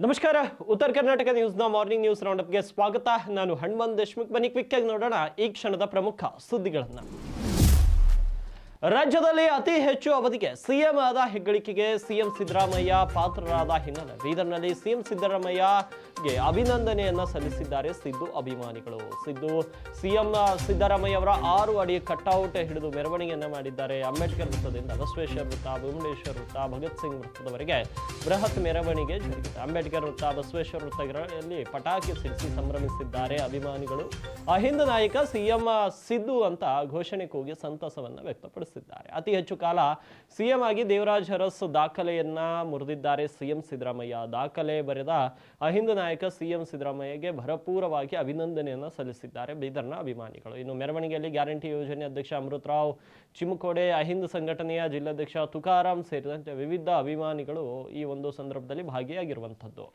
ನಮಸ್ಕಾರ. ಉತ್ತರ Karnataka ನ್ಯೂಸ್ನ morning news ರೌಂಡಪ್ಗೆ ಸ್ವಾಗತ. ನಾನು ಹನುಮಂತ್ ದೇಶ್ಮುಖ್. ಬನ್ನಿ ಕ್ವಿಕ್ ಆಗಿ ನೋಡೋಣ ಈ ಕ್ಷಣದ ಪ್ರಮುಖ ಸುದ್ದಿಗಳನ್ನು. ರಾಜ್ಯದಲ್ಲಿ ಅತಿ ಹೆಚ್ಚು ಅವಧಿಗೆ ಸಿಎಂ ಆದ ಹೆಗ್ಗಳಿಕೆಗೆ ಸಿಎಂ ಸಿದ್ದರಾಮಯ್ಯ ಪಾತ್ರರಾದ ಹಿನ್ನೆಲೆ ಬೀದರ್ನಲ್ಲಿ ಸಿಎಂ ಸಿದ್ದರಾಮಯ್ಯಗೆ ಅಭಿನಂದನೆಯನ್ನ ಸಲ್ಲಿಸಿದ್ದಾರೆ ಸಿದ್ದು ಅಭಿಮಾನಿಗಳು. ಸಿಎಂ ಸಿದ್ದರಾಮಯ್ಯ ಅವರ 6 ಅಡಿ ಕಟ್ಔಟ್ ಹಿಡಿದು ಮೆರವಣಿಗೆಯನ್ನ ಮಾಡಿದ್ದಾರೆ. ಅಂಬೇಡ್ಕರ್ ವೃತ್ತದಿಂದ ಬಸವೇಶ್ವರ ವೃತ್ತ, ಭುವನೇಶ್ವರ ವೃತ್ತ, ಭಗತ್ ಸಿಂಗ್ ವೃತ್ತದವರೆಗೆ ಬೃಹತ್ ಮೆರವಣಿಗೆ ಜರುಗಿದೆ. ಅಂಬೇಡ್ಕರ್ ವೃತ್ತ, ಬಸವೇಶ್ವರ ವೃತ್ತಗಳಲ್ಲಿ ಪಟಾಕಿ ಸಿಡಿಸಿ ಸಂಭ್ರಮಿಸಿದ್ದಾರೆ ಅಭಿಮಾನಿಗಳು. ಅಹಿಂದ ನಾಯಕ ಸಿಎಂ ಸಿದ್ದು ಅಂತ ಘೋಷಣೆ ಕೂಗಿ ಸಂತಸವನ್ನ ವ್ಯಕ್ತಪಡಿಸಿದ್ದಾರೆ. ಅತಿ ಹೆಚ್ಚು ಕಾಲ ಸಿಎಂ ಆಗಿ ದೇವರಾಜ್ ಅರಸ್ ದಾಖಲೆಯನ್ನ ಮುರಿದಿದ್ದಾರೆ ಸಿಎಂ ಸಿದ್ದರಾಮಯ್ಯ. ದಾಖಲೆ ಬರೆದ ಅಹಿಂದ ನಾಯಕ ಸಿಎಂ ಸಿದ್ದರಾಮಯ್ಯಗೆ ಭರಪೂರವಾಗಿ ಅಭಿನಂದನೆಯನ್ನ ಸಲ್ಲಿಸಿದ್ದಾರೆ ಬೀದರ್ನ ಅಭಿಮಾನಿಗಳು. ಇನ್ನು ಮೆರವಣಿಗೆಯಲ್ಲಿ ಗ್ಯಾರಂಟಿ ಯೋಜನೆ ಅಧ್ಯಕ್ಷ ಅಮೃತರಾವ್ ಚಿಮುಕೋಡೆ, ಅಹಿಂದ ಸಂಘಟನೆಯ ಜಿಲ್ಲಾಧ್ಯಕ್ಷ ತುಕಾರಾಂ ಸೇರಿದಂತೆ ವಿವಿಧ ಅಭಿಮಾನಿಗಳು ಈ ಒಂದು ಸಂದರ್ಭದಲ್ಲಿ ಭಾಗಿಯಾಗಿರುವಂಥದ್ದು.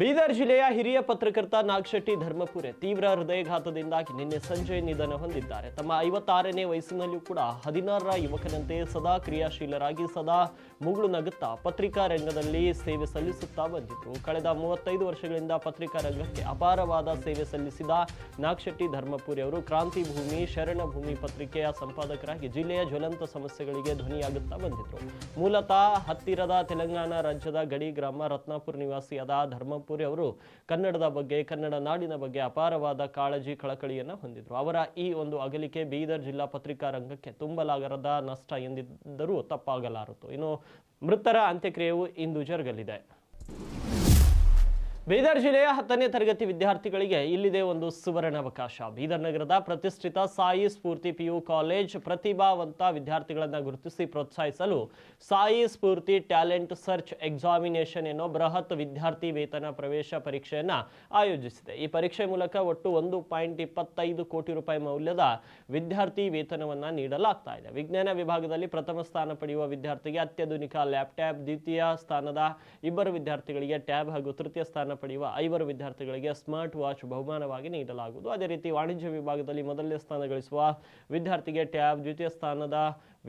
ಬೀದರ್ ಜಿಲ್ಲೆಯ ಹಿರಿಯ ಪತ್ರಕರ್ತ ನಾಗಶೆಟ್ಟಿ ಧರ್ಮಪುರೆ ತೀವ್ರ ಹೃದಯಘಾತದಿಂದಾಗಿ ನಿನ್ನೆ ಸಂಜೆ ನಿಧನ ಹೊಂದಿದ್ದಾರೆ. ತಮ್ಮ 56ನೇ ವಯಸ್ಸಿನಲ್ಲಿಯೂ ಕೂಡ 16ರ ಯುವಕನಂತೆ ಸದಾ ಕ್ರಿಯಾಶೀಲರಾಗಿ ಸದಾ ಮುಗುಳು ನಗುತ್ತಾ ಪತ್ರಿಕಾ ರಂಗದಲ್ಲಿ ಸೇವೆ ಸಲ್ಲಿಸುತ್ತಾ ಬಂದಿದ್ರು. ಕಳೆದ 35 ವರ್ಷಗಳಿಂದ ಪತ್ರಿಕಾ ರಂಗಕ್ಕೆ ಅಪಾರವಾದ ಸೇವೆ ಸಲ್ಲಿಸಿದ ನಾಗಶೆಟ್ಟಿ ಧರ್ಮಪುರಿ ಅವರು ಕ್ರಾಂತಿ ಭೂಮಿ, ಶರಣ ಭೂಮಿ ಪತ್ರಿಕೆಯ ಸಂಪಾದಕರಾಗಿ ಜಿಲ್ಲೆಯ ಜ್ವಲಂತ ಸಮಸ್ಯೆಗಳಿಗೆ ಧ್ವನಿಯಾಗುತ್ತಾ ಬಂದಿದ್ರು. ಮೂಲತಃ ಹತ್ತಿರದ ತೆಲಂಗಾಣ ರಾಜ್ಯದ ಗಡಿ ಗ್ರಾಮ ರತ್ನಾಪುರ ನಿವಾಸಿಯಾದ ಧರ್ಮಪುರಿ ಅವರು ಕನ್ನಡದ ಬಗ್ಗೆ, ಕನ್ನಡ ನಾಡಿನ ಬಗ್ಗೆ ಅಪಾರವಾದ ಕಾಳಜಿ, ಕಳಕಳಿಯನ್ನು ಹೊಂದಿದ್ರು. ಅವರ ಈ ಒಂದು ಅಗಲಿಕೆ ಬೀದರ್ ಜಿಲ್ಲಾ ಪತ್ರಿಕಾ ರಂಗಕ್ಕೆ ತುಂಬಲಾಗದ ನಷ್ಟ ಎಂದಿದ್ದರೂ ತಪ್ಪಾಗಲಾರದು. ಇನ್ನು ಮೃತರ ಅಂತ್ಯಕ್ರಿಯೆಯು ಇಂದು ಜರುಗಲಿದೆ. ಬೀದರ್ ಜಿಲ್ಲೆಯ 10ನೇ ತರಗತಿ ವಿದ್ಯಾರ್ಥಿಗಳಿಗೆ ಇಲ್ಲಿದೆ ಒಂದು ಸುವರ್ಣಾವಕಾಶ. ಬೀದರ್ ನಗರದ ಪ್ರತಿಷ್ಠಿತ ಸಾಯಿ ಸ್ಫೂರ್ತಿ PU ಕಾಲೇಜ್ ಪ್ರತಿಭಾವಂತ ವಿದ್ಯಾರ್ಥಿಗಳನ್ನು ಗುರುತಿಸಿ ಪ್ರೋತ್ಸಾಹಿಸಲು ಸಾಯಿ ಸ್ಫೂರ್ತಿ ಟ್ಯಾಲೆಂಟ್ ಸರ್ಚ್ ಎಕ್ಸಾಮಿನೇಷನ್ ಎನ್ನೋ ಬೃಹತ್ ವಿದ್ಯಾರ್ಥಿ ವೇತನ ಪ್ರವೇಶ ಪರೀಕ್ಷೆಯನ್ನ ಆಯೋಜಿಸಿದೆ. ಈ ಪರೀಕ್ಷೆ ಮೂಲಕ ಒಟ್ಟು 1.25 ಕೋಟಿ ರೂಪಾಯಿ ಮೌಲ್ಯದ ವಿದ್ಯಾರ್ಥಿ ವೇತನವನ್ನ ನೀಡಲಾಗ್ತಾ ಇದೆ. ವಿಜ್ಞಾನ ವಿಭಾಗದಲ್ಲಿ ಪ್ರಥಮ ಸ್ಥಾನ ಪಡೆಯುವ ವಿದ್ಯಾರ್ಥಿಗೆ ಅತ್ಯಾಧುನಿಕ ಲ್ಯಾಪ್ಟಾಪ್, ದ್ವಿತೀಯ ಸ್ಥಾನದ 2 ವಿದ್ಯಾರ್ಥಿಗಳಿಗೆ ಟ್ಯಾಬ್ ಹಾಗೂ ತೃತೀಯ ಸ್ಥಾನ ಪಡೆಯುವ 5 ವಿದ್ಯಾರ್ಥಿಗಳಿಗೆ ಸ್ಮಾರ್ಟ್ ವಾಚ್ ಬಹುಮಾನವಾಗಿ ನೀಡಲಾಗುವುದು. ಅದೇ ರೀತಿ ವಾಣಿಜ್ಯ ವಿಭಾಗದಲ್ಲಿ ಮೊದಲನೇ ಸ್ಥಾನ ಗಳಿಸುವ ವಿದ್ಯಾರ್ಥಿಗೆ ಟ್ಯಾಬ್, ದ್ವಿತೀಯ ಸ್ಥಾನದ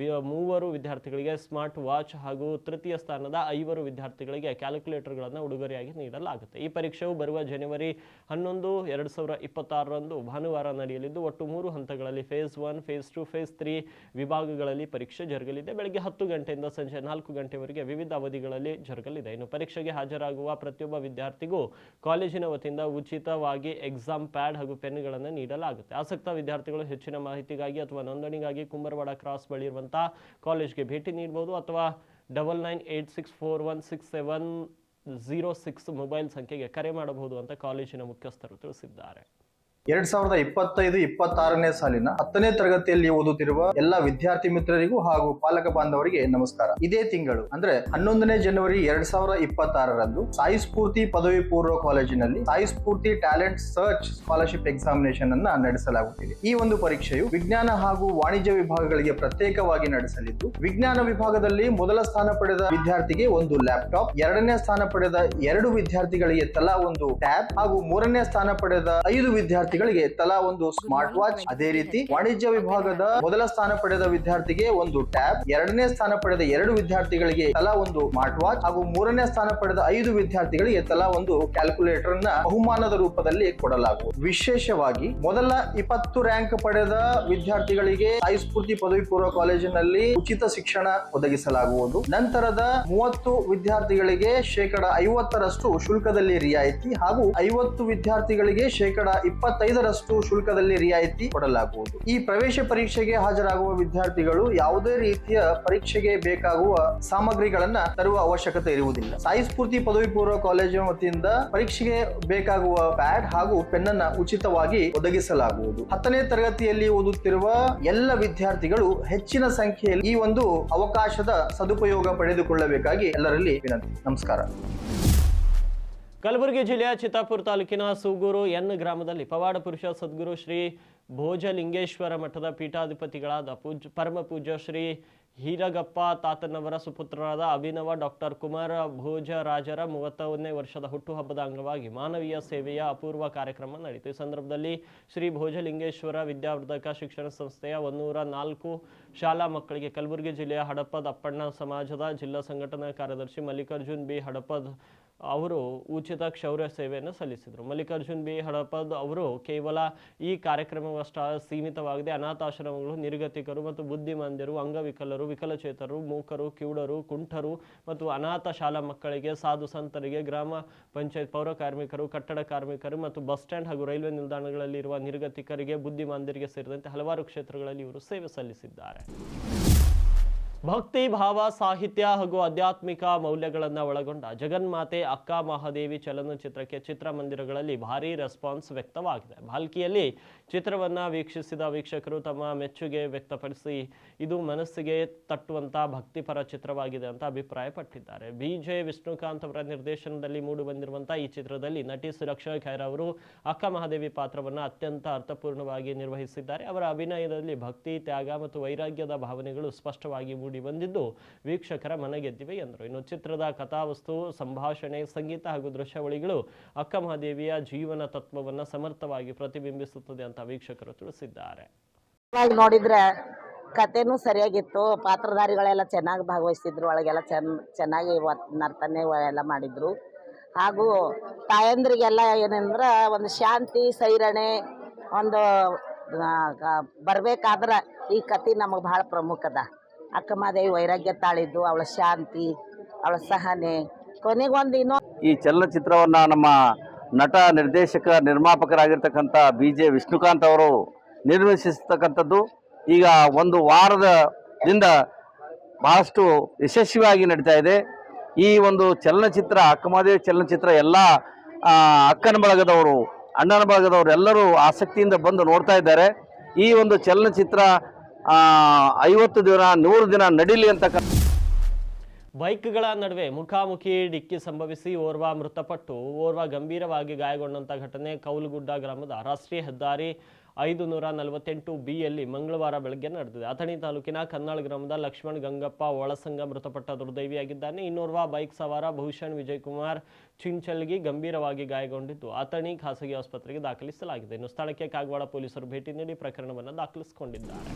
3 ವಿದ್ಯಾರ್ಥಿಗಳಿಗೆ ಸ್ಮಾರ್ಟ್ ವಾಚ್ ಹಾಗೂ ತೃತೀಯ ಸ್ಥಾನದ 5 ವಿದ್ಯಾರ್ಥಿಗಳಿಗೆ ಕ್ಯಾಲ್ಕುಲೇಟರ್ಗಳನ್ನು ಉಡುಗೊರೆಯಾಗಿ ನೀಡಲಾಗುತ್ತೆ. ಈ ಪರೀಕ್ಷೆಯು ಬರುವ ಜನವರಿ 11, 2026ರಂದು ಭಾನುವಾರ ನಡೆಯಲಿದ್ದು ಒಟ್ಟು 3 ಹಂತಗಳಲ್ಲಿ ಫೇಸ್ 1, ಫೇಸ್ 2, ಫೇಸ್ 3 ವಿಭಾಗಗಳಲ್ಲಿ ಪರೀಕ್ಷೆ ಜರುಗಲಿದೆ. ಬೆಳಗ್ಗೆ 10 ಗಂಟೆಯಿಂದ ಸಂಜೆ 4 ಗಂಟೆವರೆಗೆ ವಿವಿಧ ಅವಧಿಗಳಲ್ಲಿ ಜರುಗಲಿದೆ. ಇನ್ನು ಪರೀಕ್ಷೆಗೆ ಹಾಜರಾಗುವ ಪ್ರತಿಯೊಬ್ಬ ವಿದ್ಯಾರ್ಥಿಗೂ ಕಾಲೇಜಿನ ವತಿಯಿಂದ ಉಚಿತವಾಗಿ ಎಕ್ಸಾಮ್ ಪ್ಯಾಡ್ ಹಾಗೂ ಪೆನ್ಗಳನ್ನು ನೀಡಲಾಗುತ್ತೆ. ಆಸಕ್ತ ವಿದ್ಯಾರ್ಥಿಗಳು ಹೆಚ್ಚಿನ ಮಾಹಿತಿಗಾಗಿ ಅಥವಾ ನೋಂದಣಿಗಾಗಿ ಕುಂಬರವಾಡ ಕ್ರಾಸ್ ಬಳಿ ಇರುವಂತಹ ಕಾಲೇಜ್ಗೆ ಭೇಟಿ ನೀಡಬಹುದು ಅಥವಾ 9986416706 ಮೊಬೈಲ್ ಸಂಖ್ಯೆಗೆ ಕರೆ ಮಾಡಬಹುದು ಅಂತ ಕಾಲೇಜಿನ ಮುಖ್ಯಸ್ಥರು ತಿಳಿಸಿದ್ದಾರೆ. 2025-26ನೇ ಸಾಲಿನ 10ನೇ ತರಗತಿಯಲ್ಲಿ ಓದುತ್ತಿರುವ ಎಲ್ಲ ವಿದ್ಯಾರ್ಥಿ ಮಿತ್ರರಿಗೂ ಹಾಗೂ ಪಾಲಕ ಬಾಂಧವರಿಗೆ ನಮಸ್ಕಾರ. ಇದೇ ತಿಂಗಳು ಅಂದ್ರೆ 11ನೇ ಜನವರಿ 2026ರಂದು ಸಾಯಿ ಸ್ಫೂರ್ತಿ ಪದವಿ ಪೂರ್ವ ಕಾಲೇಜಿನಲ್ಲಿ ಸಾಯಿ ಸ್ಫೂರ್ತಿ ಟ್ಯಾಲೆಂಟ್ ಸರ್ಚ್ ಸ್ಕಾಲರ್ಶಿಪ್ ಎಕ್ಸಾಮಿನೇಷನ್ ಅನ್ನ ನಡೆಸಲಾಗುತ್ತಿದೆ. ಈ ಒಂದು ಪರೀಕ್ಷೆಯು ವಿಜ್ಞಾನ ಹಾಗೂ ವಾಣಿಜ್ಯ ವಿಭಾಗಗಳಿಗೆ ಪ್ರತ್ಯೇಕವಾಗಿ ನಡೆಸಲಿದ್ದು, ವಿಜ್ಞಾನ ವಿಭಾಗದಲ್ಲಿ ಮೊದಲ ಸ್ಥಾನ ಪಡೆದ ವಿದ್ಯಾರ್ಥಿಗೆ ಒಂದು ಲ್ಯಾಪ್ಟಾಪ್, 2ನೇ ಸ್ಥಾನ ಪಡೆದ 2 ವಿದ್ಯಾರ್ಥಿಗಳಿಗೆ ತಲಾ ಒಂದು ಟ್ಯಾಬ್ ಹಾಗೂ 3ನೇ ಸ್ಥಾನ ಪಡೆದ 5 ವಿದ್ಯಾರ್ಥಿ ವಿದ್ಯಾರ್ಥಿಗಳಿಗೆ ತಲಾ ಒಂದು ಸ್ಮಾರ್ಟ್ ವಾಚ್, ಅದೇ ರೀತಿ ವಾಣಿಜ್ಯ ವಿಭಾಗದ ಮೊದಲ ಸ್ಥಾನ ಪಡೆದ ವಿದ್ಯಾರ್ಥಿಗೆ ಒಂದು ಟ್ಯಾಬ್, ಎರಡನೇ ಸ್ಥಾನ ಪಡೆದ 2 ವಿದ್ಯಾರ್ಥಿಗಳಿಗೆ ತಲಾ ಒಂದು ಸ್ಮಾರ್ಟ್ ವಾಚ್ ಹಾಗೂ ಮೂರನೇ ಸ್ಥಾನ ಪಡೆದ 5 ವಿದ್ಯಾರ್ಥಿಗಳಿಗೆ ತಲಾ ಒಂದು ಕ್ಯಾಲ್ಕುಲೇಟರ್ ಅನ್ನ ಬಹುಮಾನದ ರೂಪದಲ್ಲಿ ಕೊಡಲಾಗುವುದು. ವಿಶೇಷವಾಗಿ ಮೊದಲ 20 ರ್ಯಾಂಕ್ ಪಡೆದ ವಿದ್ಯಾರ್ಥಿಗಳಿಗೆ ಸಾಯಿ ಸ್ಫೂರ್ತಿ ಪದವಿ ಪೂರ್ವ ಕಾಲೇಜಿನಲ್ಲಿ ಉಚಿತ ಶಿಕ್ಷಣ ಒದಗಿಸಲಾಗುವುದು. ನಂತರದ 30 ವಿದ್ಯಾರ್ಥಿಗಳಿಗೆ 50% ಶುಲ್ಕದಲ್ಲಿ ರಿಯಾಯಿತಿ ಹಾಗೂ 50 ವಿದ್ಯಾರ್ಥಿಗಳಿಗೆ 25% ಶುಲ್ಕದಲ್ಲಿ ರಿಯಾಯಿತಿ ಕೊಡಲಾಗುವುದು. ಈ ಪ್ರವೇಶ ಪರೀಕ್ಷೆಗೆ ಹಾಜರಾಗುವ ವಿದ್ಯಾರ್ಥಿಗಳು ಯಾವುದೇ ರೀತಿಯ ಪರೀಕ್ಷೆಗೆ ಬೇಕಾಗುವ ಸಾಮಗ್ರಿಗಳನ್ನ ತರುವ ಅವಶ್ಯಕತೆ ಇರುವುದಿಲ್ಲ. ಸಾಯಿ ಸ್ಫೂರ್ತಿ ಪದವಿ ಪೂರ್ವ ಕಾಲೇಜಿನ ವತಿಯಿಂದ ಪರೀಕ್ಷೆಗೆ ಬೇಕಾಗುವ ಪ್ಯಾಡ್ ಹಾಗೂ ಪೆನ್ ಅನ್ನ ಉಚಿತವಾಗಿ ಒದಗಿಸಲಾಗುವುದು. 10ನೇ ತರಗತಿಯಲ್ಲಿ ಓದುತ್ತಿರುವ ಎಲ್ಲ ವಿದ್ಯಾರ್ಥಿಗಳು ಹೆಚ್ಚಿನ ಸಂಖ್ಯೆಯಲ್ಲಿ ಈ ಒಂದು ಅವಕಾಶದ ಸದುಪಯೋಗ ಪಡೆದುಕೊಳ್ಳಬೇಕಾಗಿ ಎಲ್ಲರಲ್ಲಿ ವಿನಂತಿ. ನಮಸ್ಕಾರ. ಕಲಬುರಗಿ ಜಿಲ್ಲೆಯ ಚಿತ್ತಾಪುರ ತಾಲೂಕಿನ ಸೂಗೂರು ಎನ್ ಗ್ರಾಮದಲ್ಲಿ ಪವಾಡ ಪುರುಷ ಸದ್ಗುರು ಶ್ರೀ ಭೋಜಲಿಂಗೇಶ್ವರ ಮಠದ ಪೀಠಾಧಿಪತಿಗಳಾದ ಪರಮ ಪೂಜ್ಯ ಶ್ರೀ ಹೀರಗಪ್ಪ ತಾತನವರ ಸುಪುತ್ರರಾದ ಅಭಿನವ ಡಾಕ್ಟರ್ ಕುಮಾರ ಭೋಜರಾಜರ 31ನೇ ವರ್ಷದ ಹುಟ್ಟುಹಬ್ಬದ ಅಂಗವಾಗಿ ಮಾನವೀಯ ಸೇವೆಯ ಅಪೂರ್ವ ಕಾರ್ಯಕ್ರಮ ನಡೆಯಿತು. ಈ ಸಂದರ್ಭದಲ್ಲಿ ಶ್ರೀ ಭೋಜಲಿಂಗೇಶ್ವರ ವಿದ್ಯಾವರ್ಧಕ ಶಿಕ್ಷಣ ಸಂಸ್ಥೆಯ 104 ಶಾಲಾ ಮಕ್ಕಳಿಗೆ ಕಲಬುರಗಿ ಜಿಲ್ಲೆಯ ಹಡಪದ ಅಪ್ಪಣ್ಣ ಸಮಾಜದ ಜಿಲ್ಲಾ ಸಂಘಟನಾ ಕಾರ್ಯದರ್ಶಿ ಮಲ್ಲಿಕಾರ್ಜುನ್ ಬಿ ಹಡಪದ್ ಅವರು ಉಚಿತ ಕ್ಷೌರ್ಯ ಸೇವೆಯನ್ನು ಸಲ್ಲಿಸಿದರು. ಮಲ್ಲಿಕಾರ್ಜುನ್ ಬಿ ಹಡಪದ್ ಅವರು ಕೇವಲ ಈ ಕಾರ್ಯಕ್ರಮವಷ್ಟ ಸೀಮಿತವಾಗದೆ ಅನಾಥಾಶ್ರಮಗಳು, ನಿರ್ಗತಿಕರು ಮತ್ತು ಬುದ್ಧಿಮಾಂದ್ಯರು, ಅಂಗವಿಕಲರು, ವಿಕಲಚೇತರರು, ಮೂಕರು, ಕಿವುಡರು, ಕುಂಠರು ಮತ್ತು ಅನಾಥ ಶಾಲಾ ಮಕ್ಕಳಿಗೆ, ಸಾಧು ಸಂತರಿಗೆ, ಗ್ರಾಮ ಪಂಚಾಯತ್ ಪೌರ ಕಾರ್ಮಿಕರು, ಕಟ್ಟಡ ಕಾರ್ಮಿಕರು ಮತ್ತು ಬಸ್ ಸ್ಟ್ಯಾಂಡ್ ಹಾಗೂ ರೈಲ್ವೆ ನಿಲ್ದಾಣಗಳಲ್ಲಿ ಇರುವ ನಿರ್ಗತಿಕರಿಗೆ, ಬುದ್ಧಿಮಾಂದ್ಯರಿಗೆ ಸೇರಿದಂತೆ ಹಲವಾರು ಕ್ಷೇತ್ರಗಳಲ್ಲಿ ಇವರು ಸೇವೆ ಸಲ್ಲಿಸಿದ್ದಾರೆ. ಭಕ್ತಿ ಭಾವ, ಸಾಹಿತ್ಯ ಹಾಗೂ ಆಧ್ಯಾತ್ಮಿಕ ಮೌಲ್ಯಗಳನ್ನು ಒಳಗೊಂಡ ಜಗನ್ಮಾತೆ ಅಕ್ಕ ಮಹಾದೇವಿ ಚಲನಚಿತ್ರಕ್ಕೆ ಚಿತ್ರಮಂದಿರಗಳಲ್ಲಿ ಭಾರೀ ರೆಸ್ಪಾನ್ಸ್ ವ್ಯಕ್ತವಾಗಿದೆ. ಭಾಲ್ಕಿಯಲ್ಲಿ ಚಿತ್ರವನ್ನು ವೀಕ್ಷಿಸಿದ ವೀಕ್ಷಕರು ತಮ್ಮ ಮೆಚ್ಚುಗೆ ವ್ಯಕ್ತಪಡಿಸಿ ಇದು ಮನಸ್ಸಿಗೆ ತಟ್ಟುವಂಥ ಭಕ್ತಿಪರ ಚಿತ್ರವಾಗಿದೆ ಅಂತ ಅಭಿಪ್ರಾಯಪಟ್ಟಿದ್ದಾರೆ. BJ ವಿಷ್ಣುಕಾಂತ್ ಅವರ ನಿರ್ದೇಶನದಲ್ಲಿ ಮೂಡಿಬಂದಿರುವಂಥ ಈ ಚಿತ್ರದಲ್ಲಿ ನಟಿ ಸುರಕ್ಷಾ ಖೈರಾ ಅವರು ಅಕ್ಕ ಮಹಾದೇವಿ ಪಾತ್ರವನ್ನು ಅತ್ಯಂತ ಅರ್ಥಪೂರ್ಣವಾಗಿ ನಿರ್ವಹಿಸಿದ್ದಾರೆ. ಅವರ ಅಭಿನಯದಲ್ಲಿ ಭಕ್ತಿ, ತ್ಯಾಗ ಮತ್ತು ವೈರಾಗ್ಯದ ಭಾವನೆಗಳು ಸ್ಪಷ್ಟವಾಗಿ ಬಂದಿದ್ದು ವೀಕ್ಷಕರ ಮನಗೆದ್ದಿವೆ ಎಂದರು. ಇನ್ನು ಚಿತ್ರದ ಕಥಾವಸ್ತು, ಸಂಭಾಷಣೆ, ಸಂಗೀತ ಹಾಗೂ ದೃಶ್ಯಾವಳಿಗಳು ಅಕ್ಕ ಮಹಾದೇವಿಯ ಜೀವನ ತತ್ವವನ್ನು ಸಮರ್ಥವಾಗಿ ಪ್ರತಿಬಿಂಬಿಸುತ್ತದೆ ಅಂತ ವೀಕ್ಷಕರು ತಿಳಿಸಿದ್ದಾರೆ. ನೋಡಿದ್ರೆ ಕಥೆನೂ ಸರಿಯಾಗಿತ್ತು, ಪಾತ್ರಧಾರಿಗಳೆಲ್ಲ ಚೆನ್ನಾಗಿ ಭಾಗವಹಿಸಿದ್ರು, ಒಳಗೆಲ್ಲ ಚೆನ್ನಾಗಿ ನರ್ತನೆ ಎಲ್ಲ ಮಾಡಿದ್ರು. ಹಾಗೂ ತಾಯಂದ್ರಿಗೆಲ್ಲ ಏನಂದ್ರೆ ಒಂದು ಶಾಂತಿ, ಸೈರಣೆ ಒಂದು ಬರ್ಬೇಕಾದ್ರೆ ಈ ಕಥೆ ನಮಗೆ ಭಾಳ ಪ್ರಮುಖದ. ಅಕ್ಕ ಮಹಾದೇವಿ ವೈರಾಗ್ಯ ತಾಳಿದ್ದು, ಅವಳ ಶಾಂತಿ, ಅವಳ ಸಹನೆ, ಕೊನೆಗೊಂದು ಈ ಚಲನಚಿತ್ರವನ್ನ ನಮ್ಮ ನಟ, ನಿರ್ದೇಶಕ, ನಿರ್ಮಾಪಕರಾಗಿರ್ತಕ್ಕಂಥ BJ ವಿಷ್ಣುಕಾಂತ್ ಅವರು ನಿರ್ಮಿಸಿರ್ತಕ್ಕಂಥದ್ದು ಈಗ ಒಂದು ವಾರದಿಂದ ಬಹಳಷ್ಟು ಯಶಸ್ವಿಯಾಗಿ ನಡೀತಾ ಇದೆ. ಈ ಒಂದು ಚಲನಚಿತ್ರ, ಅಕ್ಕ ಮಹಾದೇವಿ ಚಲನಚಿತ್ರ ಎಲ್ಲ ಅಕ್ಕನ ಬಳಗದವರು, ಅಣ್ಣನ ಬಳಗದವರು ಎಲ್ಲರೂ ಆಸಕ್ತಿಯಿಂದ ಬಂದು ನೋಡ್ತಾ ಇದ್ದಾರೆ. ಈ ಒಂದು ಚಲನಚಿತ್ರ 50 ದಿನ 100 ದಿನ ನಡೀಲಿ ಅಂತ. ಬೈಕ್ಗಳ ನಡುವೆ ಮುಖಾಮುಖಿ ಡಿಕ್ಕಿ ಸಂಭವಿಸಿ ಓರ್ವ ಮೃತಪಟ್ಟು ಓರ್ವ ಗಂಭೀರವಾಗಿ ಗಾಯಗೊಂಡಂಥ ಘಟನೆ ಕೌಲಗುಡ್ಡ ಗ್ರಾಮದ ರಾಷ್ಟ್ರೀಯ ಹೆದ್ದಾರಿ 548B ಯಲ್ಲಿ ಮಂಗಳವಾರ ಬೆಳಗ್ಗೆ ನಡೆದಿದೆ. ಅಥಣಿ ತಾಲೂಕಿನ ಕನ್ನಾಳ ಗ್ರಾಮದ ಲಕ್ಷ್ಮಣ್ ಗಂಗಪ್ಪ ಒಳಸಂಗ ಮೃತಪಟ್ಟ ದುರ್ದೈವಿಯಾಗಿದ್ದಾನೆ. ಇನ್ನೋರ್ವ ಬೈಕ್ ಸವಾರ ಭೂಷಣ್ ವಿಜಯಕುಮಾರ್ ಚಿಂಚಲ್ಗಿ ಗಂಭೀರವಾಗಿ ಗಾಯಗೊಂಡಿದ್ದು ಅಥಣಿ ಖಾಸಗಿ ಆಸ್ಪತ್ರೆಗೆ ದಾಖಲಿಸಲಾಗಿದೆ. ಇನ್ನು ಸ್ಥಳಕ್ಕೆ ಕಾಗವಾಡ ಪೊಲೀಸರು ಭೇಟಿ ನೀಡಿ ಪ್ರಕರಣವನ್ನು ದಾಖಲಿಸಿಕೊಂಡಿದ್ದಾರೆ.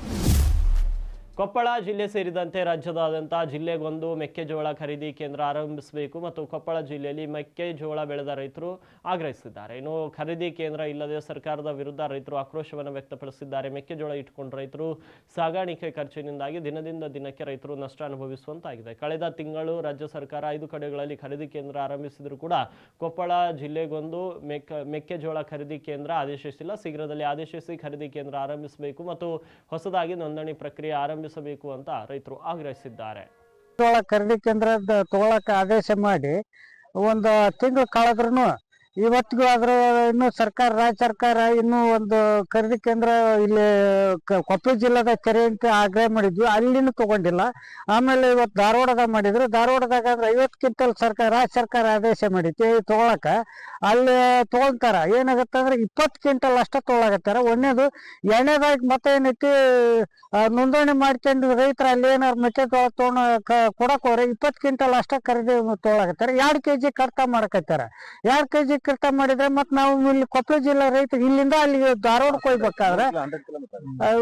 ಕೊಪ್ಪಳ ಜಿಲ್ಲೆ ಸೇರಿದಂತೆ ರಾಜ್ಯದಾದ್ಯಂತ ಜಿಲ್ಲೆಗೊಂದು ಮೆಕ್ಕೆಜೋಳ ಖರೀದಿ ಕೇಂದ್ರ ಆರಂಭಿಸಬೇಕು ಮತ್ತು ಕೊಪ್ಪಳ ಜಿಲ್ಲೆಯಲ್ಲಿ ಮೆಕ್ಕೆಜೋಳ ಬೆಳೆದ ರೈತರು ಆಗ್ರಹಿಸಿದ್ದಾರೆ. ಇನ್ನು ಖರೀದಿ ಕೇಂದ್ರ ಇಲ್ಲದೆ ಸರ್ಕಾರದ ವಿರುದ್ಧ ರೈತರು ಆಕ್ರೋಶವನ್ನು ವ್ಯಕ್ತಪಡಿಸಿದ್ದಾರೆ. ಮೆಕ್ಕೆಜೋಳ ಇಟ್ಟುಕೊಂಡ ರೈತರು ಸಾಗಾಣಿಕೆ ಖರ್ಚಿನಿಂದಾಗಿ ದಿನದಿಂದ ದಿನಕ್ಕೆ ರೈತರು ನಷ್ಟ ಅನುಭವಿಸುವಂತಾಗಿದೆ. ಕಳೆದ ತಿಂಗಳು ರಾಜ್ಯ ಸರ್ಕಾರ 5 ಕಡೆಗಳಲ್ಲಿ ಖರೀದಿ ಕೇಂದ್ರ ಆರಂಭಿಸಿದರೂ ಕೂಡ ಕೊಪ್ಪಳ ಜಿಲ್ಲೆಗೊಂದು ಮೆಕ್ಕೆಜೋಳ ಖರೀದಿ ಕೇಂದ್ರ ಆದೇಶಿಸಿಲ್ಲ. ಶೀಘ್ರದಲ್ಲಿ ಆದೇಶಿಸಿ ಖರೀದಿ ಕೇಂದ್ರ ಆರಂಭಿಸಬೇಕು ಮತ್ತು ಹೊಸದಾಗಿ ನೋಂದಣಿ ಪ್ರಕ್ರಿಯೆ ಆರಂಭಿಸಬೇಕು ಅಂತ ರೈತರು ಆಗ್ರಹಿಸಿದ್ದಾರೆ. ಖರೀದಿ ಕೇಂದ್ರ ತಗೊಳಕ್ಕೆ ಆದೇಶ ಮಾಡಿ ಒಂದು ತಿಂಗಳು ಕಳೆದ್ರೂ ಇವತ್ತಿಗೂ ಆದ್ರೂ ಇನ್ನು ಸರ್ಕಾರ, ರಾಜ್ಯ ಸರ್ಕಾರ ಇನ್ನೂ ಒಂದು ಖರೀದಿ ಕೇಂದ್ರ ಇಲ್ಲಿ ಕೊಪ್ಪಳ ಜಿಲ್ಲೆದ ಕೆರೆ ಅಂತ ಆಗ್ರಹ ಮಾಡಿದ್ವಿ, ಅಲ್ಲಿನೂ ತಗೊಂಡಿಲ್ಲ. ಆಮೇಲೆ ಇವತ್ತು ಧಾರವಾಡದಾಗ ಮಾಡಿದ್ರು, ಧಾರವಾಡದಾಗ ಅಂದ್ರೆ 50 ಕ್ವಿಂಟಲ್ ಸರ್ಕಾರ, ರಾಜ್ಯ ಸರ್ಕಾರ ಆದೇಶ ಮಾಡೈತಿ ತಗೊಳಕ. ಅಲ್ಲಿ ತಗೊಂತಾರ, ಏನಾಗತ್ತೆ ಅಂದ್ರೆ 20 ಕ್ವಿಂಟಲ್ ಅಷ್ಟ ತಗೊಳಕತ್ತಾರ. ಒಂದೇದು. ಎರಡನೇದಾಗಿ ಮತ್ತೆ ಏನೈತಿ, ನೋಂದಣಿ ಮಾಡ್ಕೊಂಡು ರೈತರು ಅಲ್ಲಿ ಏನಾರು ಮೆಕ್ಕೆಜೋಳ ಕೊಡಕ್ ಹೋದ್ರೆ 20 ಕ್ವಿಂಟಲ್ ಅಷ್ಟ ಖರೀದಿ ತಗೊಳಕತ್ತಾರ. 2 kg ಕಡ್ತ ಮಾಡಕತ್ತಾರ. 2 kg ವಿಕೃತ ಮಾಡಿದ್ರೆ ಮತ್ ನಾವು ಇಲ್ಲಿ ಕೊಪ್ಪಳ ಜಿಲ್ಲಾ ರೈತ ಇಲ್ಲಿಂದ ಅಲ್ಲಿ ಧಾರವಾಡಕ್ಕೆ ಹೋಗ್ಬೇಕಾದ್ರೆ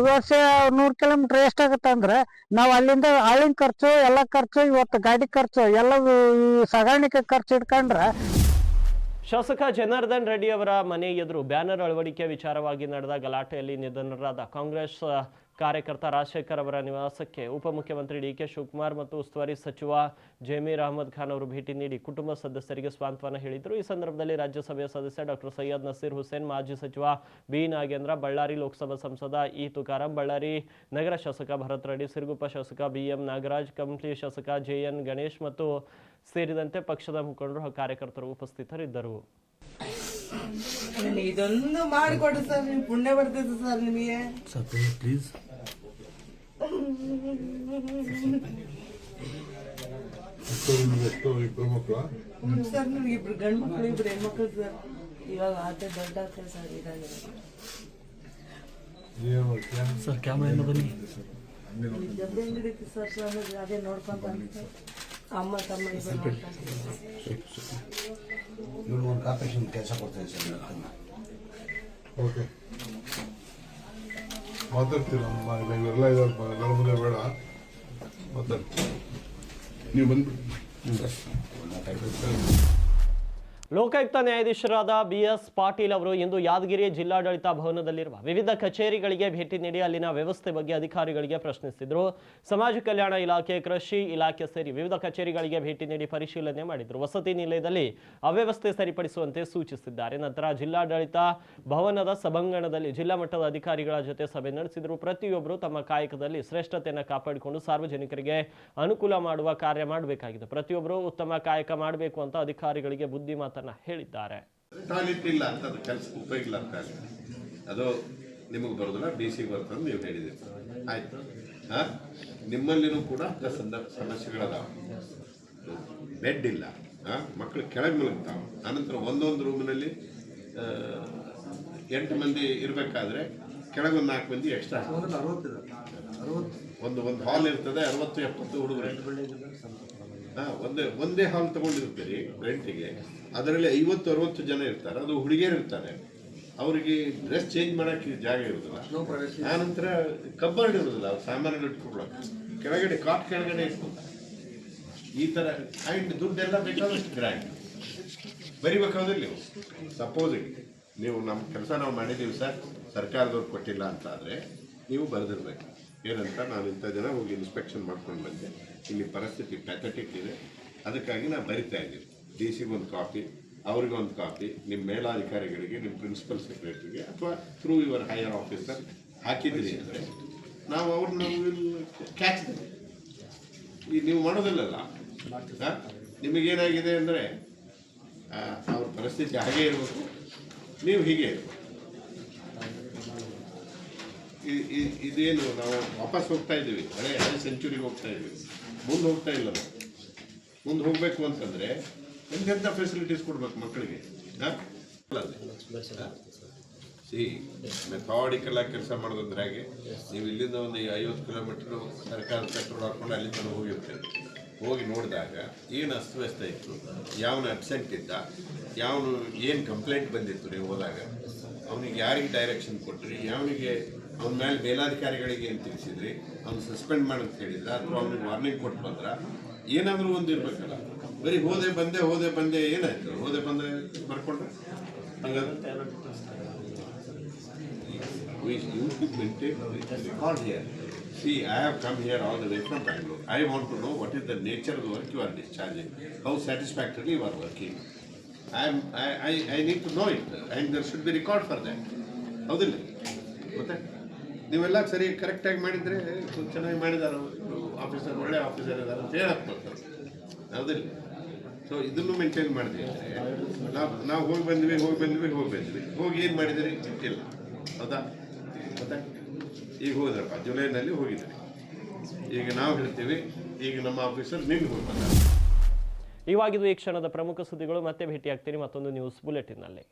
ವರ್ಷ 100 ಕಿಲೋಮೀಟರ್ ಎಷ್ಟಾಗತ್ತೆ ಅಂದ್ರೆ ನಾವು ಅಲ್ಲಿಂದ ಆಳಿನ ಖರ್ಚು ಎಲ್ಲ ಖರ್ಚು ಇವತ್ತು ಗಾಡಿ ಖರ್ಚು ಎಲ್ಲ ಸಾಗಾಣಿಕೆ ಖರ್ಚು ಇಟ್ಕೊಂಡ್ರೆ. ಶಾಸಕ ಜನಾರ್ದನ್ ರೆಡ್ಡಿ ಅವರ ಮನೆ ಎದುರು ಬ್ಯಾನರ್ ಅಳವಡಿಕೆ ವಿಚಾರವಾಗಿ ನಡೆದ ಗಲಾಟೆಯಲ್ಲಿ ನಿಧನರಾದ ಕಾಂಗ್ರೆಸ್ ಕಾರ್ಯಕರ್ತ ರಾಜಶೇಖರ್ ಅವರ ನಿವಾಸಕ್ಕೆ ಉಪಮುಖ್ಯಮಂತ್ರಿ ಡಿಕೆ ಶಿವಕುಮಾರ್ ಮತ್ತು ಉಸ್ತುವಾರಿ ಸಚಿವ ಜಮೀರ್ ಅಹಮದ್ ಖಾನ್ ಅವರು ಭೇಟಿ ನೀಡಿ ಕುಟುಂಬ ಸದಸ್ಯರಿಗೆ ಸಾಂತ್ವನ ಹೇಳಿದರು. ಈ ಸಂದರ್ಭದಲ್ಲಿ ರಾಜ್ಯಸಭೆಯ ಸದಸ್ಯ ಡಾಕ್ಟರ್ ಸೈಯದ್ ನಸೀರ್ ಹುಸೇನ್, ಮಾಜಿ ಸಚಿವ ಬಿ ನಾಗೇಂದ್ರ, ಬಳ್ಳಾರಿ ಲೋಕಸಭಾ ಸಂಸದ ಇ ತುಕಾರಾಂ, ಬಳ್ಳಾರಿ ನಗರ ಶಾಸಕ ಭರತ್ ರೆಡ್ಡಿ, ಸಿರುಗುಪ್ಪ ಶಾಸಕ ಬಿಎಂ ನಾಗರಾಜ್, ಕಂಪ್ಲಿ ಶಾಸಕ ಜೆಎನ್ ಗಣೇಶ್ ಮತ್ತು ಸೇರಿದಂತೆ ಪಕ್ಷದ ಮುಖಂಡರು ಹಾಗೂ ಕಾರ್ಯಕರ್ತರು ಉಪಸ್ಥಿತರಿದ್ದರು. ಇದೊಂದು ಮಾಡಿಕೊಡಿ ಸರ್, ನೀವು ಪುಣ್ಯ ಬರ್ತೈತೆ ಸರ್ ನಿಮಗೆ. ಪ್ಲೀಸ್ ಸರ್, ನಿಮ್ಗೆ ಇಬ್ರು ಗಂಡು ಮಕ್ಕಳು ಇಬ್ರು ಹೆಣ್ಮಕ್ಳು ಸರ್. ಇವಾಗ ಆತ ದೊಡ್ಡ ಆಗ್ತದೆ ಸರ್. ಇದಾಗಿದೆ ಸರ್, ಕ್ಯಾಮ್ರಾ ಬನ್ನಿ. ಜಲ್ದಿ ನಡೀತಿ ಸರ್. ಅದೇ ನೋಡ್ಕೊಂತ ಅಮ್ಮ ತಮ್ಮ ಇಬ್ರು ಒಂದು ಕಾರ್ಪೊರೇಷನ್ ಕೆಲಸ ಕೊಡ್ತೇನೆ ಸರ್. ಓಕೆ, ಮಾತಾಡ್ತೀರಾ? ಇವೆಲ್ಲ ಇದ್ದಾರೆ ಮುಂದೆ ಬೇಡ, ಮಾತಾಡ್ತೀವಿ. ನೀವು ಬಂದ್ಬಿಡಿ. ಲೋಕಾಯುಕ್ತ ನ್ಯಾಯಾಧೀಶರಾದ ಬಿಎಸ್ ಪಾಟೀಲ್ ಅವರು ಇಂದು ಯಾದಗಿರಿ ಜಿಲ್ಲಾಡಳಿತ ಭವನದಲ್ಲಿರುವ ವಿವಿಧ ಕಚೇರಿಗಳಿಗೆ ಭೇಟಿ ನೀಡಿ ಅಲ್ಲಿನ ವ್ಯವಸ್ಥೆ ಬಗ್ಗೆ ಅಧಿಕಾರಿಗಳಿಗೆ ಪ್ರಶ್ನಿಸಿದರು. ಸಮಾಜ ಕಲ್ಯಾಣ ಇಲಾಖೆ, ಕೃಷಿ ಇಲಾಖೆ ಸೇರಿ ವಿವಿಧ ಕಚೇರಿಗಳಿಗೆ ಭೇಟಿ ನೀಡಿ ಪರಿಶೀಲನೆ ಮಾಡಿದರು. ವಸತಿ ನಿಲಯದಲ್ಲಿ ಅವ್ಯವಸ್ಥೆ ಸರಿಪಡಿಸುವಂತೆ ಸೂಚಿಸಿದ್ದಾರೆ. ನಂತರ ಜಿಲ್ಲಾಡಳಿತ ಭವನದ ಸಭಾಂಗಣದಲ್ಲಿ ಜಿಲ್ಲಾ ಮಟ್ಟದ ಅಧಿಕಾರಿಗಳ ಜೊತೆ ಸಭೆ ನಡೆಸಿದರು. ಪ್ರತಿಯೊಬ್ಬರು ತಮ್ಮ ಕಾಯಕದಲ್ಲಿ ಶ್ರೇಷ್ಠತೆಯನ್ನು ಕಾಪಾಡಿಕೊಂಡು ಸಾರ್ವಜನಿಕರಿಗೆ ಅನುಕೂಲ ಮಾಡುವ ಕಾರ್ಯ ಮಾಡಬೇಕಾಗಿದೆ. ಪ್ರತಿಯೊಬ್ಬರು ಉತ್ತಮ ಕಾಯಕ ಮಾಡಬೇಕು ಅಂತ ಅಧಿಕಾರಿಗಳಿಗೆ ಬುದ್ಧಿ ಹೇಳಿದ್ದಾರೆ. ಟಾಯ್ಲೆಟ್ ಇಲ್ಲ ಅಂತ ಅದು ಕೆಲಸ ಉಪಯೋಗ ಇಲ್ಲ ಅಂತ ಅದು ನಿಮಗೆ ಬರೋದಿಲ್ಲ, ಡಿ.ಸಿ ಬರ್ತದೆ ನೀವು ಹೇಳಿದ್ದೀರಿ. ಆಯ್ತು, ನಿಮ್ಮಲ್ಲಿನೂ ಕೂಡ ಸಮಸ್ಯೆಗಳದಾವ. ಬೆಡ್ ಇಲ್ಲ, ಮಕ್ಕಳು ಕೆಳಗೆ ಮಲಗ್ತಾವೆ. ಆನಂತರ ಒಂದೊಂದು ರೂಮಿನಲ್ಲಿ 8 ಮಂದಿ ಇರಬೇಕಾದ್ರೆ ಕೆಳಗೆ ಒಂದು 4 ಮಂದಿ ಎಕ್ಸ್ಟ್ರಾ. ಒಂದು ಹಾಲ್ ಇರ್ತದೆ, 60-70 ಹುಡುಗರು. ಒಂದೇ ಹಾಲ್ ತಗೊಂಡಿರ್ತೀರಿ ರೆಂಟಿಗೆ. ಅದರಲ್ಲಿ 50-60 ಜನ ಇರ್ತಾರೆ. ಅದು ಹುಡುಗಿಯರು ಇರ್ತಾರೆ, ಅವರಿಗೆ ಡ್ರೆಸ್ ಚೇಂಜ್ ಮಾಡೋಕ್ಕೆ ಜಾಗ ಇರೋದಿಲ್ಲ. ಆನಂತರ ಕಬ್ಬರ್ಡ್ ಇರೋದಿಲ್ಲ, ಸಾಮಾನುಗಳು ಇಟ್ಕೊಳಕ್ಕೆ. ಕೆಳಗಡೆ ಕಾಟ್ ಕೆಳಗಡೆ ಇಟ್ಕೊತಾರೆ. ಈ ಥರ ಆ್ಯಂಡ್ ದುಡ್ಡೆಲ್ಲ ಬೇಕಾದಷ್ಟು ಗ್ರ್ಯಾಂಡ್ ಬರಿಬೇಕಾದ್ರೆ ನೀವು ಸಪೋಸಿಗೆ ನೀವು ನಮ್ಮ ಕೆಲಸ ನಾವು ಮಾಡಿದ್ದೀವಿ ಸರ್, ಸರ್ಕಾರದವ್ರು ಕೊಟ್ಟಿಲ್ಲ ಅಂತ ಆದರೆ ನೀವು ಬರೆದಿರ್ಬೇಕು. ಏನಂತ, ನಾನು ಇಂಥ ಜನ ಹೋಗಿ ಇನ್ಸ್ಪೆಕ್ಷನ್ ಮಾಡ್ಕೊಂಡು ಬಂದೆ, ಇಲ್ಲಿ ಪರಿಸ್ಥಿತಿ ಪ್ಯಾಥೆಟಿಕ್ ಇದೆ, ಅದಕ್ಕಾಗಿ ನಾನು ಬರಿತಾ ಇದ್ದೀನಿ. ಡಿ.ಸಿಗೆ ಒಂದು ಕಾಪಿ, ಅವ್ರಿಗೆ ಒಂದು ಕಾಪಿ, ನಿಮ್ಮ ಮೇಲಾಧಿಕಾರಿಗಳಿಗೆ, ನಿಮ್ಮ ಪ್ರಿನ್ಸಿಪಲ್ ಸೆಕ್ರೆಟರಿಗೆ ಅಥವಾ ಥ್ರೂ ಯುವರ್ ಹೈಯರ್ ಆಫೀಸರ್ ಹಾಕಿದ್ರಿ ಅಂದರೆ ನಾವು ಅವ್ರನ್ನ ಕ್ಯಾಚ್ ಈ ನೀವು ಮಾಡೋದಿಲ್ಲಲ್ಲ. ನಿಮಗೇನಾಗಿದೆ ಅಂದರೆ ಅವ್ರ ಪರಿಸ್ಥಿತಿ ಹಾಗೇ ಇರಬೇಕು, ನೀವು ಹೀಗೆ ಇರಬೇಕು. ಇದೇನು ನಾವು ವಾಪಸ್ ಹೋಗ್ತಾ ಇದ್ದೀವಿ, ಹಳೆ ಸೆಂಚುರಿಗೆ ಹೋಗ್ತಾ ಇದ್ದೀವಿ, ಮುಂದೆ ಹೋಗ್ತಾ ಇಲ್ಲ. ನಾವು ಮುಂದೆ ಹೋಗಬೇಕು ಅಂತಂದರೆ ಎಂತೆಂಥ ಫೆಸಿಲಿಟೀಸ್ ಕೊಡ್ಬೇಕು ಮಕ್ಕಳಿಗೆ. ಮೆಥಾಡಿಕಲ್ ಆಗಿ ಕೆಲಸ ಮಾಡೋದಂದ್ರೆ ಹಾಗೆ ನೀವು ಇಲ್ಲಿಂದ ಒಂದು 50 ಕಿಲೋಮೀಟ್ರು ಸರ್ಕಾರದ ಪೆಟ್ರೋಲ್ ಹಾಕ್ಕೊಂಡು ಅಲ್ಲಿ ತನಕ ಹೋಗಿರ್ತೇವೆ. ಹೋಗಿ ನೋಡಿದಾಗ ಏನು ಅಸ್ತವ್ಯಸ್ತ ಇತ್ತು, ಯಾವನು ಅಬ್ಸೆಂಟ್ ಇದ್ದ, ಯಾವನು ಏನು ಕಂಪ್ಲೇಂಟ್ ಬಂದಿತ್ತು ನೀವು ಹೋದಾಗ, ಅವನಿಗೆ ಯಾರಿಗೆ ಡೈರೆಕ್ಷನ್ ಕೊಟ್ಟರಿ, ಯಾವನಿಗೆ ಅವನ ಮೇಲೆ ಮೇಲಾಧಿಕಾರಿಗಳಿಗೆ ಏನು ತಿಳಿಸಿದ್ರಿ, ಅವ್ನು ಸಸ್ಪೆಂಡ್ ಮಾಡಂತ ಹೇಳಿದ್ರ ಅಥವಾ ಅವ್ನಿಗೆ ವಾರ್ನಿಂಗ್ ಕೊಟ್ಟು ಬಂದ್ರ, ಏನಾದರೂ ಒಂದು ಇರಬೇಕಲ್ಲ. ಬರೀ ಹೋದೆ ಬಂದೆ ಏನಾಯ್ತು, ಹೋದೆ ಬಂದೆ ಬರ್ಕೊಂಡ್ರೆ ಹಾಗಾದ್ರೆ record here. See, I have come here all the way from Bangalore. I want to know what is the nature of the work you are discharging, how satisfactorily you are working. I need to know it, and there should be record for that. ಹೌದಿಲ್ಲ? ಮತ್ತೆ ನೀವೆಲ್ಲ ಸರಿ ಕರೆಕ್ಟಾಗಿ ಮಾಡಿದರೆ ಚೆನ್ನಾಗಿ ಮಾಡಿದಾರೆ officer, ಒಳ್ಳೆ officer ಇದ್ದಾರೆ ಅಂತ ಹೇಳಕ್ಕೆ ಬರ್ತಾರೆ. ಹೌದಿಲ್ಲ? ಸೊ ಇದನ್ನು ಮೇಂಟೈನ್ ಮಾಡಿದೆ ಅಂದರೆ ನಾವು ಹೋಗಿ ಬಂದ್ವಿ ಹೋಗಿ ಏನು ಮಾಡಿದರೆ ಇಲ್ಲ. ಹೌದಾ? ಮತ್ತೆ ಈಗ ಹೋದ್ರಪ್ಪ, ಜುಲೈನಲ್ಲಿ ಹೋಗಿದ್ರಿ. ಈಗ ನಾವು ಹೇಳ್ತೀವಿ, ಈಗ ನಮ್ಮ ಆಫೀಸರ್ ನಿನ್ನೆ ಹೋಗಿ ಬಂದ. ಇವಾಗಿದ್ದು ಈ ಕ್ಷಣದ ಪ್ರಮುಖ ಸುದ್ದಿಗಳು. ಮತ್ತೆ ಭೇಟಿಯಾಗ್ತೀನಿ ಮತ್ತೊಂದು ನ್ಯೂಸ್ ಬುಲೆಟಿನ್ನಲ್ಲಿ.